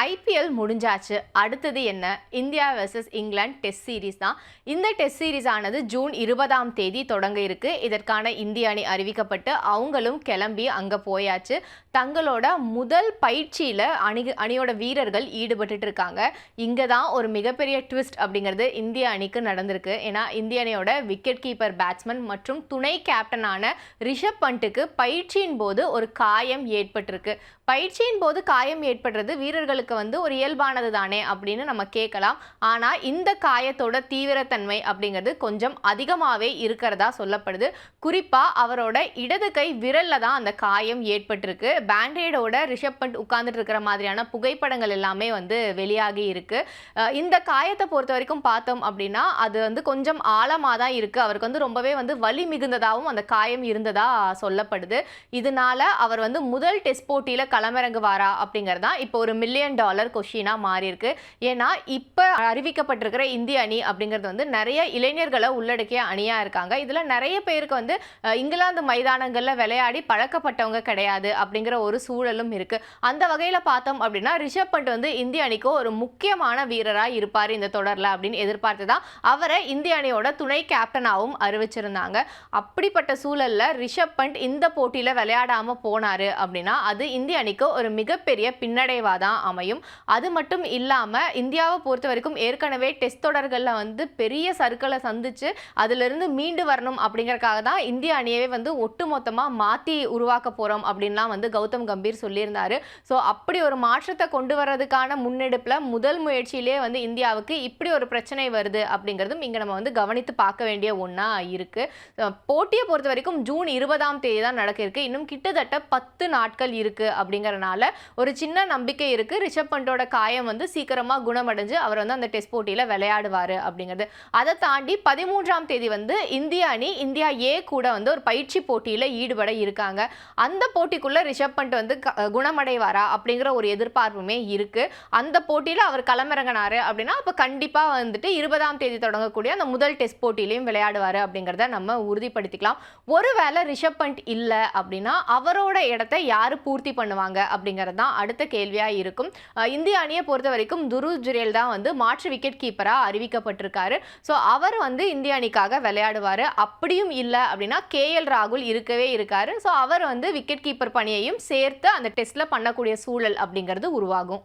IPL முடிஞ்சாச்சு. அடுத்தது என்ன? India versus England test series தான். இந்த டெஸ்ட் சீரிஸ் ஆனது ஜூன் 20ஆம் தேதி தொடங்க இருக்கு. இதற்கான இந்திய அணி அறிவிக்கப்பட்டு அவங்களும் கிளம்பி அங்க போயாச்சு. தங்களோட முதல் பயிற்சியில அணியோட வீரர்கள் ஈடுபட்டு இருக்காங்க. இங்க தான் ஒரு மிகப்பெரிய ட்விஸ்ட் அப்படிங்கிறது இந்திய அணிக்கு நடந்திருக்கு. ஏன்னா இந்திய அணியோட விக்கெட் கீப்பர் பேட்ஸ்மேன் மற்றும் துணை கேப்டனான ரிஷப் பண்ட்டுக்கு பயிற்சியின் போது ஒரு காயம் ஏற்பட்டிருக்கு. பயிற்சியின் போது காயம் ஏற்படுறது வீரர்களுக்கு ஒரு இயல்பானது தானே அப்படின்னு நம்ம கேட்கலாம். ஆனா இந்த காயத்தோட தீவிரத்தன்மை அப்படிங்கிறது கொஞ்சம் அதிகமாவே இருக்கிறதா சொல்லப்படுது. குறிப்பா அவரோட இடது கை விரல்ல தான் அந்த காயம் ஏற்பட்டிருக்கு. பேண்டேடோட ரிஷப் பண்ட் உட்கார்ந்துட்டு இருக்கிற மாதிரியான புகைப்படங்கள் எல்லாமே வெளியாகி இருக்கு. இந்த காயத்தை பொறுத்த வரைக்கும் பார்த்தோம் அப்படின்னா அது கொஞ்சம் ஆழமா தான் இருக்கு. அவருக்கு ரொம்பவே வலி மிகுந்ததாகவும் அந்த காயம் இருந்ததா சொல்லப்படுது. இதனால அவர் முதல் டெஸ்ட் போட்டியில களமிறங்குவாரா அப்படிங்கறதா இப்போ ஒரு $1 மில்லியன் கொஸ்டினா மாறி இருக்கு. ஏன்னா இப்ப அறிவிக்கப்பட்டிருக்கிற இந்திய அணி அப்படிங்கிறது நிறைய இளைஞர்களை உள்ளடக்கிய அணியா இருக்காங்க. இதுல நிறைய பேருக்கு இங்கிலாந்து மைதானங்கள்ல விளையாடி பழக்கப்பட்டவங்க கிடையாது அப்படிங்கிற ஒரு சூழலும் இருக்கு. அந்த வகையில பார்த்தோம் அப்படின்னா ரிஷப் பண்ட் இந்திய அணிக்கு ஒரு முக்கியமான வீரரா இருப்பாரு இந்த தொடர்ல அப்படின்னு எதிர்பார்த்துதான் அவரை இந்திய அணியோட துணை கேப்டனாவும் அறிவிச்சிருந்தாங்க. அப்படிப்பட்ட சூழல்ல ரிஷப் பண்ட் இந்த போட்டியில விளையாடாம போனாரு அப்படின்னா அது இந்திய அணிக்கு ஒரு மிகப்பெரிய பின்னடைவா தான் அமையும். அது மட்டும் இல்லாம இந்தியாவை பொறுத்த வரைக்கும் ஏற்கனவே டெஸ்ட் தொடர்கள்ல பெரிய சர்க்களை சந்திச்சு அதுல இருந்து மீண்டு வரணும் அப்படிங்கறதுக்காக தான் இந்திய அணியவே ஒட்டுமொத்தமா மாத்தி உருவாக்க போறோம் அப்படின்லாம் கௌதம் கம்பீர் சொல்லியிருந்தாரு. ஸோ அப்படி ஒரு மாற்றத்தை கொண்டு வர்றதுக்கான முன்னெடுப்புல முதல் முயற்சியிலேயே இந்தியாவுக்கு இப்படி ஒரு பிரச்சனை வருது அப்படிங்கிறதும் இங்க நம்ம கவனித்து பார்க்க வேண்டிய ஒண்ணா இருக்கு. போட்டியை பொறுத்த வரைக்கும் ஜூன் 20ஆம் தேதி தான் நடக்க இருக்கு. இன்னும் கிட்டத்தட்ட 10 நாட்கள் இருக்கு அப்படிங்கறனால ஒரு சின்ன நம்பிக்கை இருக்கு. ரிஷப் பண்டோட காயம் சீக்கிரமா குணமடைஞ்சு அவர் அந்த டெஸ்ட் போட்டியில விளையாடுவாரு அப்படிங்கிறது. அதை தாண்டி 13ஆம் தேதி இந்திய அணி இந்தியா ஏ கூட ஒரு பயிற்சி போட்டியில ஈடுபட இருக்காங்க. அந்த போட்டிக்குள்ள ரிஷப் பண்ட் குணமடைவாரா அப்படிங்கிற ஒரு எதிர்பார்ப்புமே இருக்கு. அந்த போட்டியில அவர் களமிறங்கினாரு அப்படின்னா அப்ப கண்டிப்பா 20ஆம் தேதி தொடங்கக்கூடிய அந்த முதல் டெஸ்ட் போட்டியிலையும் விளையாடுவாரு அப்படிங்கிறத நம்ம உறுதிப்படுத்திக்கலாம். ஒருவேளை ரிஷப் பண்ட் இல்ல அப்படின்னா அவரோட இடத்தை யாரு பூர்த்தி பண்ணுவாங்க அப்படிங்கிறது தான் அடுத்த கேள்வியா இருக்கும். இந்திய அணியை பொறுத்த வரைக்கும் துருவ் ஜுரேல் தான் மாற்று விக்கெட் கீப்பரா அறிவிக்கப்பட்டிருக்காரு. ஸோ அவர் இந்திய அணிக்காக விளையாடுவாரு. அப்படியும் இல்லை அப்படின்னா KL ராகுல் இருக்கவே இருக்காரு. ஸோ அவர் விக்கெட் கீப்பர் பணியையும் சேர்த்து அந்த டெஸ்ட்ல பண்ணக்கூடிய சூழல் அப்படிங்கிறது உருவாகும்.